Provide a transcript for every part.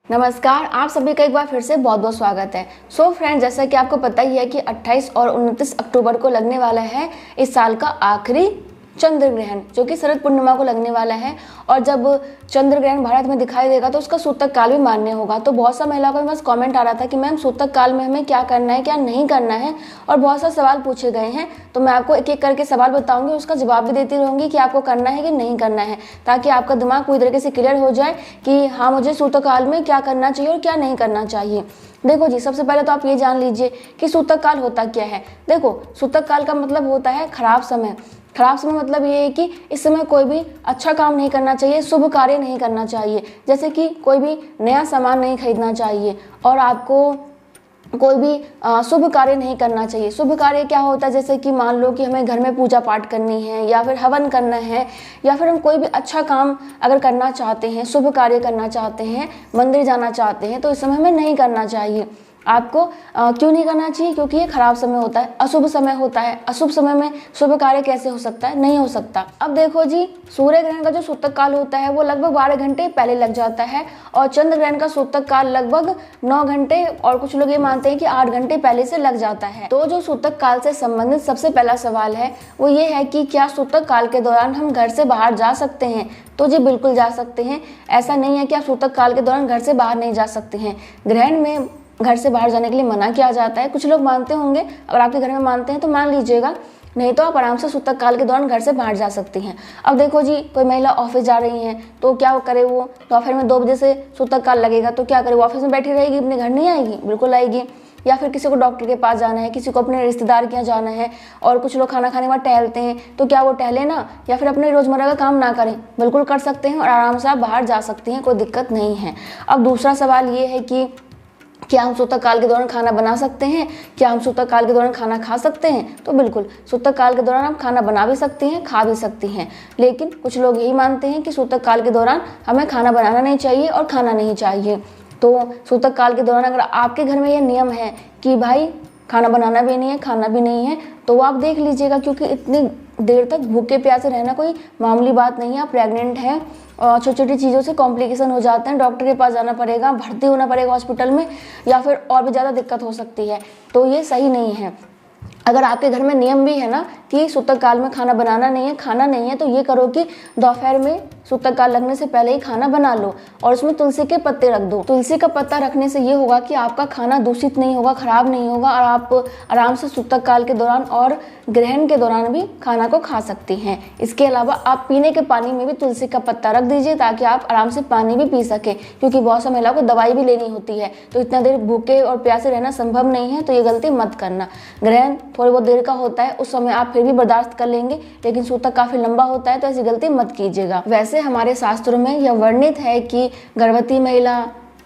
नमस्कार, आप सभी का एक बार फिर से बहुत बहुत स्वागत है। सो फ्रेंड, जैसा कि आपको पता ही है कि 28 और 29 अक्टूबर को लगने वाला है इस साल का आखिरी चंद्र ग्रहण, जो कि शरद पूर्णिमा को लगने वाला है। और जब चंद्र ग्रहण भारत में दिखाई देगा तो उसका सूतक काल भी मान्य होगा। तो बहुत सा महिलाओं का बस कमेंट आ रहा था कि मैम सूतक काल में हमें क्या करना है, क्या नहीं करना है, और बहुत सा सवाल पूछे गए हैं। तो मैं आपको एक एक करके सवाल बताऊंगी, उसका जवाब भी देती रहूंगी कि आपको करना है कि नहीं करना है, ताकि आपका दिमाग पूरी तरीके से क्लियर हो जाए कि हाँ, मुझे सूतक काल में क्या करना चाहिए और क्या नहीं करना चाहिए। देखो जी, सबसे पहले तो आप ये जान लीजिए कि सूतक काल होता क्या है। देखो, सूतक काल का मतलब होता है खराब समय। खराब समय मतलब ये है कि इस समय कोई भी अच्छा काम नहीं करना चाहिए, शुभ कार्य नहीं करना चाहिए। जैसे कि कोई भी नया सामान नहीं खरीदना चाहिए और आपको कोई भी शुभ कार्य नहीं करना चाहिए। शुभ कार्य क्या होता है, जैसे कि मान लो कि हमें घर में पूजा पाठ करनी है या फिर हवन करना है, या फिर हम कोई भी अच्छा काम अगर करना चाहते हैं, शुभ कार्य करना चाहते हैं, मंदिर जाना चाहते हैं, तो इस समय हमें नहीं करना चाहिए। आपको क्यों नहीं करना चाहिए? क्योंकि ये खराब समय होता है, अशुभ समय होता है। अशुभ समय में शुभ कार्य कैसे हो सकता है? नहीं हो सकता। अब देखो जी, सूर्य ग्रहण का जो सूतक काल होता है वो लगभग 12 घंटे पहले लग जाता है, और चंद्र ग्रहण का सूतक काल लगभग 9 घंटे, और कुछ लोग ये मानते हैं कि 8 घंटे पहले से लग जाता है। तो जो सूतक काल से संबंधित सबसे पहला सवाल है वो ये है कि क्या सूतक काल के दौरान हम घर से बाहर जा सकते हैं? तो जी बिल्कुल जा सकते हैं। ऐसा नहीं है कि आप सूतक काल के दौरान घर से बाहर नहीं जा सकते हैं। ग्रहण में घर से बाहर जाने के लिए मना किया जाता है। कुछ लोग मानते होंगे, अगर आपके घर में मानते हैं तो मान लीजिएगा, नहीं तो आप आराम से सूतक काल के दौरान घर से बाहर जा सकती हैं। अब देखो जी, कोई महिला ऑफिस जा रही हैं तो क्या वो करे? वो दोपहर में 2 बजे से सूतक काल लगेगा तो क्या करे? वो ऑफिस में बैठी रहेगी, अपने घर नहीं आएगी? बिल्कुल आएगी। या फिर किसी को डॉक्टर के पास जाना है, किसी को अपने रिश्तेदार के यहाँ जाना है, और कुछ लोग खाना खाने के बाद टहलते हैं, तो क्या वो टहले ना, या फिर अपने रोजमर्रा का काम ना करें? बिल्कुल कर सकते हैं और आराम से आप बाहर जा सकती हैं, कोई दिक्कत नहीं है। अब दूसरा सवाल ये है कि क्या हम सूतक काल के दौरान खाना बना सकते हैं? क्या हम सूतक काल के दौरान खाना खा सकते हैं? तो बिल्कुल, सूतक काल के दौरान आप खाना बना भी सकती हैं, खा भी सकती हैं। लेकिन कुछ लोग यही मानते हैं कि सूतक काल के दौरान हमें खाना बनाना नहीं चाहिए और खाना नहीं चाहिए। तो सूतक काल के दौरान अगर आपके घर में यह नियम है कि भाई खाना बनाना भी नहीं है, खाना भी नहीं है, तो वो आप देख लीजिएगा, क्योंकि इतनी देर तक भूखे प्यासे रहना कोई मामूली बात नहीं है। आप प्रेग्नेंट हैं और छोटी छोटी चीज़ों से कॉम्प्लिकेशन हो जाते हैं, डॉक्टर के पास जाना पड़ेगा, भर्ती होना पड़ेगा हॉस्पिटल में, या फिर और भी ज़्यादा दिक्कत हो सकती है। तो ये सही नहीं है। अगर आपके घर में नियम भी है ना कि सूतक काल में खाना बनाना नहीं है, खाना नहीं है, तो ये करो कि दोपहर में सूतक काल लगने से पहले ही खाना बना लो और उसमें तुलसी के पत्ते रख दो। तुलसी का पत्ता रखने से ये होगा कि आपका खाना दूषित नहीं होगा, खराब नहीं होगा, और आप आराम से सूतक काल के दौरान और ग्रहण के दौरान भी खाना को खा सकती हैं। इसके अलावा आप पीने के पानी में भी तुलसी का पत्ता रख दीजिए, ताकि आप आराम से पानी भी पी सकें, क्योंकि बहुत सी महिलाओं को दवाई भी लेनी होती है, तो इतना देर भूखे और प्यासे रहना संभव नहीं है। तो ये गलती मत करना। ग्रहण थोड़ी बहुत देर का होता है, उस समय आप फिर भी बर्दाश्त कर लेंगे, लेकिन सूतक काफी लंबा होता है, तो ऐसी गलती मत कीजिएगा। वैसे हमारे शास्त्रों में यह वर्णित है कि गर्भवती महिला,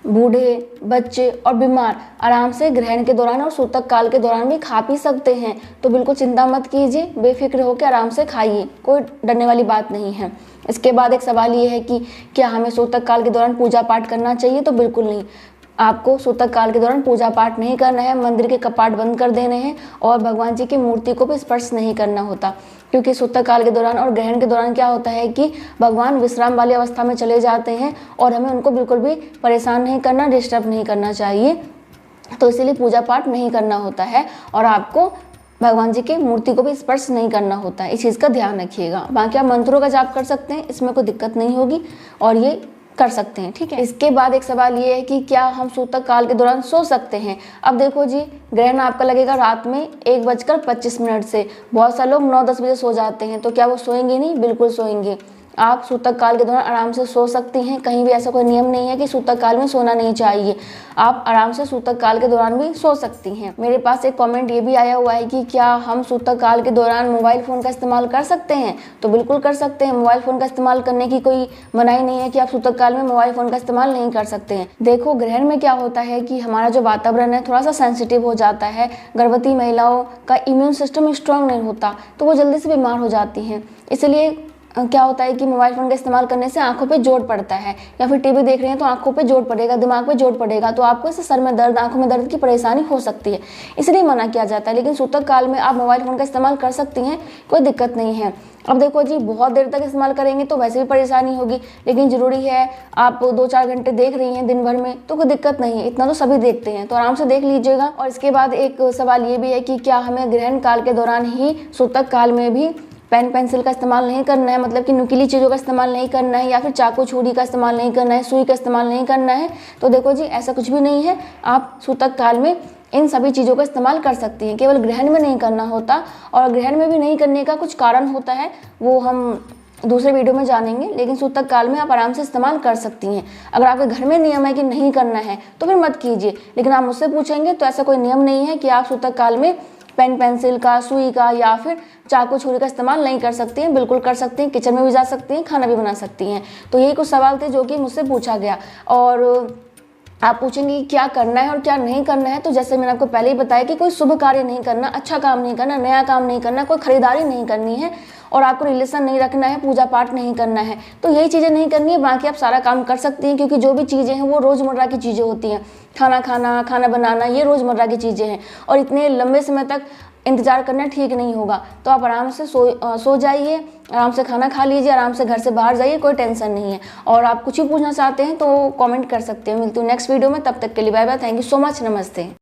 बूढ़े, बच्चे और बीमार आराम से ग्रहण के दौरान और सूतक काल के दौरान भी खा पी सकते हैं। तो बिल्कुल चिंता मत कीजिए, बेफिक्र होकर आराम से खाइए, कोई डरने वाली बात नहीं है। इसके बाद एक सवाल ये है कि क्या हमें सूतक काल के दौरान पूजा पाठ करना चाहिए? तो बिल्कुल नहीं। आपको सूतक काल के दौरान पूजा पाठ नहीं करना है, मंदिर के कपाट बंद कर देने हैं, और भगवान जी की मूर्ति को भी स्पर्श नहीं करना होता, क्योंकि सूतक काल के दौरान और ग्रहण के दौरान क्या होता है कि भगवान विश्राम वाली अवस्था में चले जाते हैं, और हमें उनको बिल्कुल भी परेशान नहीं करना, डिस्टर्ब नहीं करना चाहिए। तो इसीलिए पूजा पाठ नहीं करना होता है, और आपको भगवान जी की मूर्ति को भी स्पर्श नहीं करना होता है। इस चीज़ का ध्यान रखिएगा। बाकी आप मंत्रों का जाप कर सकते हैं, इसमें कोई दिक्कत नहीं होगी, और ये कर सकते हैं, ठीक है। इसके बाद एक सवाल ये है कि क्या हम सूतक काल के दौरान सो सकते हैं? अब देखो जी, ग्रहण आपका लगेगा रात में 1:25 से। बहुत सारे लोग 9-10 बजे सो जाते हैं, तो क्या वो सोएंगे नहीं? बिल्कुल सोएंगे। आप सूतक काल के दौरान आराम से सो सकती हैं। कहीं भी ऐसा कोई नियम नहीं है कि सूतक काल में सोना नहीं चाहिए। आप आराम से सूतक काल के दौरान भी सो सकती हैं। मेरे पास एक कमेंट ये भी आया हुआ है कि क्या हम सूतक काल के दौरान मोबाइल फ़ोन का इस्तेमाल कर सकते हैं? तो बिल्कुल कर सकते हैं। मोबाइल फ़ोन का इस्तेमाल करने की कोई मनाही नहीं है कि आप सूतक काल में मोबाइल फ़ोन का इस्तेमाल नहीं कर सकते हैं। देखो, ग्रहण में क्या होता है कि हमारा जो वातावरण है थोड़ा सा सेंसिटिव हो जाता है। गर्भवती महिलाओं का इम्यून सिस्टम स्ट्रांग नहीं होता, तो वो जल्दी से बीमार हो जाती हैं। इसलिए क्या होता है कि मोबाइल फ़ोन का इस्तेमाल करने से आंखों पे जोर पड़ता है, या फिर टीवी देख रहे हैं तो आंखों पे जोर पड़ेगा, दिमाग पे जोर पड़ेगा, तो आपको इससे सर में दर्द, आंखों में दर्द की परेशानी हो सकती है, इसलिए मना किया जाता है। लेकिन सूतक काल में आप मोबाइल फ़ोन का इस्तेमाल कर सकती हैं, कोई दिक्कत नहीं है। अब देखो जी, बहुत देर तक इस्तेमाल करेंगे तो वैसे भी परेशानी होगी, लेकिन ज़रूरी है आप 2-4 घंटे देख रही हैं दिन भर में तो कोई दिक्कत नहीं है, इतना तो सभी देखते हैं, तो आराम से देख लीजिएगा। और इसके बाद एक सवाल ये भी है कि क्या हमें ग्रहण काल के दौरान ही सूतक काल में भी पेन पेंसिल का इस्तेमाल नहीं करना है, मतलब कि नुकीली चीज़ों का इस्तेमाल नहीं करना है, या फिर चाकू छुरी का इस्तेमाल नहीं करना है, सुई का इस्तेमाल नहीं करना है? तो देखो जी, ऐसा कुछ भी नहीं है। आप सूतक काल में इन सभी चीज़ों का इस्तेमाल कर सकती हैं, केवल ग्रहण में नहीं करना होता। और ग्रहण में भी नहीं करने का कुछ कारण होता है, वो हम दूसरे वीडियो में जानेंगे, लेकिन सूतक काल में आप आराम से इस्तेमाल कर सकती हैं। अगर आपके घर में नियम है कि नहीं करना है तो फिर मत कीजिए, लेकिन आप मुझसे पूछेंगे तो ऐसा कोई नियम नहीं है कि आप सूतक काल में पेन पेंसिल का, सुई का या फिर चाकू छुरी का इस्तेमाल नहीं कर सकती हैं। बिल्कुल कर सकती हैं, किचन में भी जा सकती हैं, खाना भी बना सकती हैं। तो यही कुछ सवाल थे जो कि मुझसे पूछा गया। और आप पूछेंगे कि क्या करना है और क्या नहीं करना है, तो जैसे मैंने आपको पहले ही बताया कि कोई शुभ कार्य नहीं करना, अच्छा काम नहीं करना, नया काम नहीं करना, कोई खरीदारी नहीं करनी है, और आपको रिलेशन नहीं रखना है, पूजा पाठ नहीं करना है, तो यही चीज़ें नहीं करनी है। बाकी आप सारा काम कर सकती हैं, क्योंकि जो भी चीज़ें हैं वो रोज़मर्रा की चीज़ें होती हैं। खाना खाना, खाना बनाना, ये रोज़मर्रा की चीज़ें हैं, और इतने लंबे समय तक इंतजार करना ठीक नहीं होगा। तो आप आराम से सो जाइए, आराम से खाना खा लीजिए, आराम से घर से बाहर जाइए, कोई टेंशन नहीं है। और आप कुछ भी पूछना चाहते हैं तो कमेंट कर सकते हैं। मिलती हूँ नेक्स्ट वीडियो में, तब तक के लिए bye bye, thank you so much, नमस्ते।